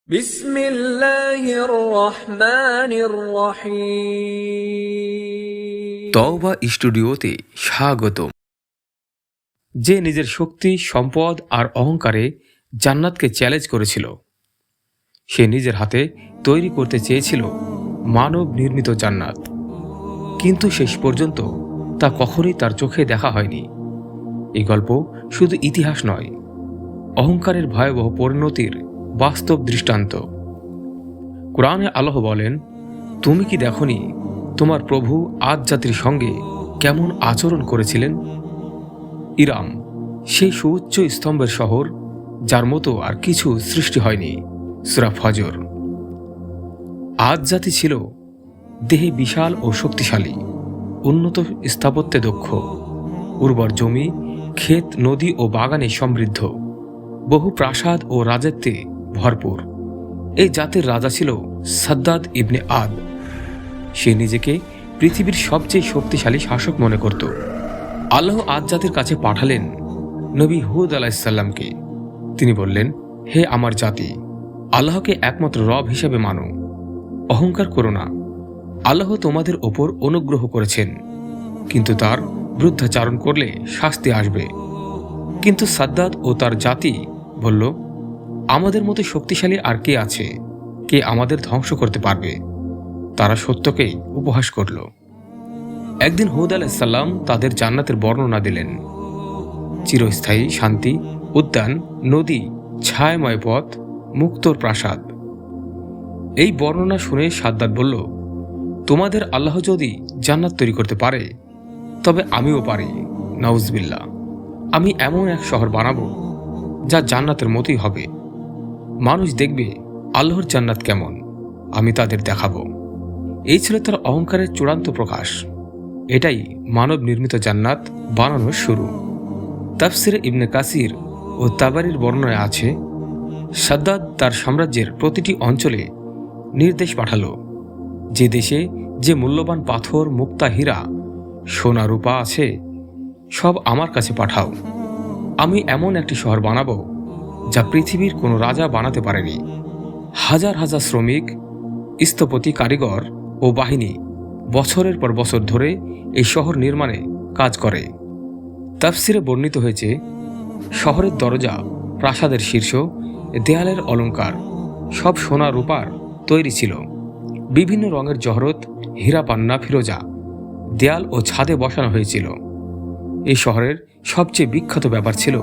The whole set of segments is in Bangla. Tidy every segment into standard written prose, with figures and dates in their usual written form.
বিসমিল্লাহির রহমানির রহিম। তওবা স্টুডিওতে স্বাগতম। যে নিজের শক্তি, সম্পদ আর অহংকারে জান্নাতকে চ্যালেঞ্জ করেছিল, সে নিজের হাতে তৈরি করতে চেয়েছিল মানব নির্মিত জান্নাত, কিন্তু শেষ পর্যন্ত তা কখনোই তার চোখে দেখা হয়নি। এই গল্প শুধু ইতিহাস নয়, অহংকারের ভয়াবহ পরিণতির বাস্তব দৃষ্টান্ত। কোরআনে আল্লাহ বলেন, তুমি কি দেখনি তোমার প্রভু আদ জাতির সঙ্গে কেমন আচরণ করেছিলেন? ইরাম, সেই সুউচ্চ স্তম্ভের শহর যার মতো আর কিছু সৃষ্টি হয়নি। সূরা ফজর। আদ জাতি ছিল দেহে বিশাল ও শক্তিশালী, উন্নত স্থাপত্যে দক্ষ, উর্বর জমি, ক্ষেত, নদী ও বাগানে সমৃদ্ধ, বহু প্রাসাদ ও রাজত্বে ভরপুর। এই জাতির রাজা ছিল সাদ্দাদ ইবনে আদ। সে নিজেকে পৃথিবীর সবচেয়ে শক্তিশালী শাসক মনে করত। আল্লাহ আদ জাতির কাছে পাঠালেন নবী হুদ আলাইহিসসালামকে। তিনি বললেন, হে আমার জাতি, আল্লাহকে একমাত্র রব হিসেবে মানো, অহংকার করো না। আল্লাহ তোমাদের ওপর অনুগ্রহ করেছেন, কিন্তু তার বিরুদ্ধাচারণ করলে শাস্তি আসবে। কিন্তু সাদ্দাদ ও তার জাতি বলল, আমাদের মতো শক্তিশালী আর কে আছে? কে আমাদের ধ্বংস করতে পারবে? তারা সত্যকেই উপহাস করল। একদিন হুদ আলাইহিসসালাম তাদের জান্নাতের বর্ণনা দিলেন। চিরস্থায়ী শান্তি, উদ্যান, নদী, ছায়াময় পথ, মুক্তর প্রাসাদ। এই বর্ণনা শুনে সাদ্দাদ বলল, তোমাদের আল্লাহ যদি জান্নাত তৈরি করতে পারে, তবে আমিও পারি। নাউজবিল্লাহ। আমি এমন এক শহর বানাবো যা জান্নাতের মতোই হবে। মানুষ দেখবে আল্লাহর জান্নাত কেমন, আমি তাদের দেখাবো। এই ছিল তার অহংকারের চূড়ান্ত প্রকাশ। এটাই মানব নির্মিত জান্নাত বানানোর শুরু। তাফসিরে ইবনে কাসির ও তাবারির বর্ণনায় আছে, সাদ্দাদ তার সাম্রাজ্যের প্রতিটি অঞ্চলে নির্দেশ পাঠালো, যে দেশে যে মূল্যবান পাথর, মুক্তা, হীরা, সোনা, রূপা আছে, সব আমার কাছে পাঠাও। আমি এমন একটি শহর বানাবো যা পৃথিবীর কোনো রাজা বানাতে পারেনি। হাজার হাজার শ্রমিক, স্থপতি, কারিগর ও বাহিনী বছরের পর বছর ধরে এই শহর নির্মাণে কাজ করে। তাফসিরে বর্ণিত হয়েছে, শহরের দরজা, প্রাসাদের শীর্ষ, দেয়ালের অলংকার সব সোনা রূপার তৈরি ছিল। বিভিন্ন রঙের জহরত, হীরা, পান্না, ফিরোজা দেয়াল ও ছাদে বসানো হয়েছিল। এই শহরের সবচেয়ে বিখ্যাত ব্যাপার ছিল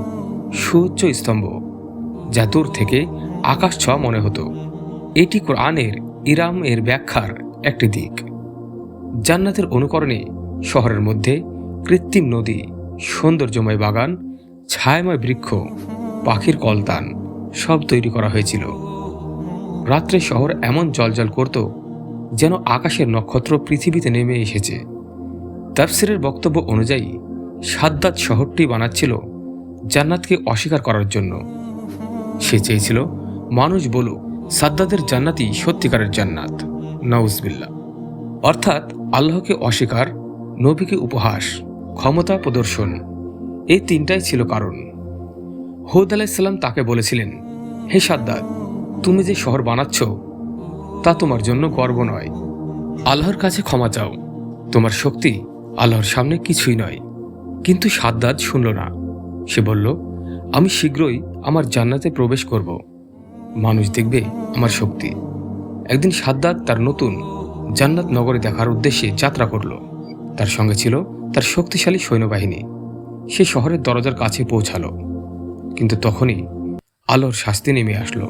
সুউচ্চ স্তম্ভ, যা দূর থেকে আকাশ ছোঁয়া মনে হতো। এটি কোরআনের ইরাম এর ব্যাখ্যার একটি দিক। জান্নাতের অনুকরণে শহরের মধ্যে কৃত্রিম নদী, সৌন্দর্যময় বাগান, ছায়াময় বৃক্ষ, পাখির কলতান সব তৈরি করা হয়েছিল। রাত্রে শহর এমন জ্বলজ্বল করত যেন আকাশের নক্ষত্র পৃথিবীতে নেমে এসেছে। তাফসিরের বক্তব্য অনুযায়ী সাদ্দাদ শহরটি বানাচ্ছিল জান্নাতকে অস্বীকার করার জন্য। সে চেয়েছিল মানুষ বলুক, সাদ্দাদের জান্নাতই সত্যিকারের জান্নাত। নাউজবিল্লাহ। অর্থাৎ আল্লাহকে অস্বীকার, নবীকে উপহাস, ক্ষমতা প্রদর্শন, এই তিনটাই ছিল কারণ। হুদ আলাইহিসসালাম তাকে বলেছিলেন, হে সাদ্দাদ, তুমি যে শহর বানাচ্ছ তা তোমার জন্য গর্ব নয়। আল্লাহর কাছে ক্ষমা চাও, তোমার শক্তি আল্লাহর সামনে কিছুই নয়। কিন্তু সাদ্দাদ শুনল না। সে বলল, আমি শীঘ্রই আমার জান্নাতে প্রবেশ করব, মানুষ দেখবে আমার শক্তি। একদিন সাদ্দাদ তার নতুন জান্নাত নগরে দেখার উদ্দেশ্যে যাত্রা করল। তার সঙ্গে ছিল তার শক্তিশালী সৈন্যবাহিনী। সে শহরের দরজার কাছে পৌঁছালো, কিন্তু তখনই আল্লাহর শাস্তি নেমে আসলো।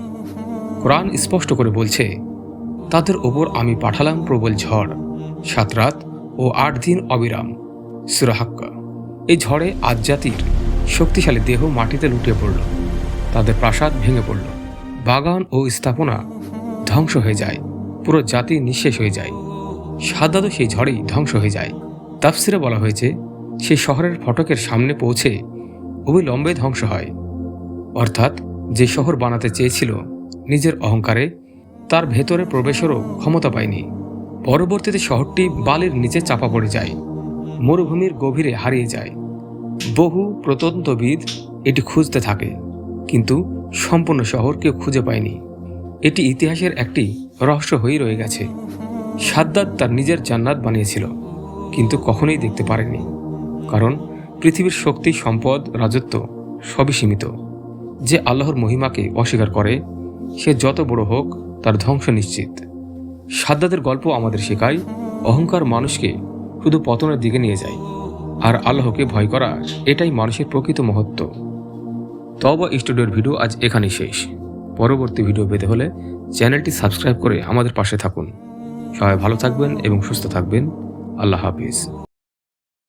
কোরআন স্পষ্ট করে বলছে, তাদের ওপর আমি পাঠালাম প্রবল ঝড়, 7 রাত ও 8 দিন অবিরাম। সূরা হাক্কা। এই ঝড়ে আদ জাতির শক্তিশালী দেহ মাটিতে লুটিয়ে পড়ল, তাদের প্রাসাদ ভেঙে পড়ল, বাগান ও স্থাপনা ধ্বংস হয়ে যায়, পুরো জাতি নিঃশেষ হয়ে যায়। সাদ্দাদও সেই ঝড়েই ধ্বংস হয়ে যায়। তাফসিরে বলা হয়েছে, সেই শহরের ফটকের সামনে পৌঁছে অবিলম্বে ধ্বংস হয়। অর্থাৎ যে শহর বানাতে চেয়েছিল নিজের অহংকারে, তার ভেতরে প্রবেশেরও ক্ষমতা পায়নি। পরবর্তীতে শহরটি বালির নিচে চাপা পড়ে যায়, মরুভূমির গভীরে হারিয়ে যায়। বহু প্রত্নতত্ত্ববিদ এটি খুঁজতে থাকে, কিন্তু সম্পূর্ণ শহর কেউ খুঁজে পায়নি। এটি ইতিহাসের একটি রহস্য হয়ে রয়ে গেছে। সাদ্দাত তার নিজের জান্নাত বানিয়েছিল, কিন্তু কখনোই দেখতে পারেনি, কারণ পৃথিবীর শক্তি, সম্পদ, রাজত্ব সবই সীমিত। যে আল্লাহর মহিমাকে অস্বীকার করে, সে যত বড় হোক তার ধ্বংস নিশ্চিত। সাদ্দাতের গল্প আমাদের শেখায়, অহংকার মানুষকে শুধু পতনের দিকে নিয়ে যায়, আর আল্লাহকে ভয় করা এটাই মানুষের প্রকৃত মহত্ব। তওবা স্টুডিওর ভিডিও আজ এখানেই শেষ। পরবর্তী ভিডিও পেতে হলে চ্যানেলটি সাবস্ক্রাইব করে আমাদের পাশে থাকুন। সবাই ভালো থাকবেন এবং সুস্থ থাকবেন। আল্লাহ হাফিজ।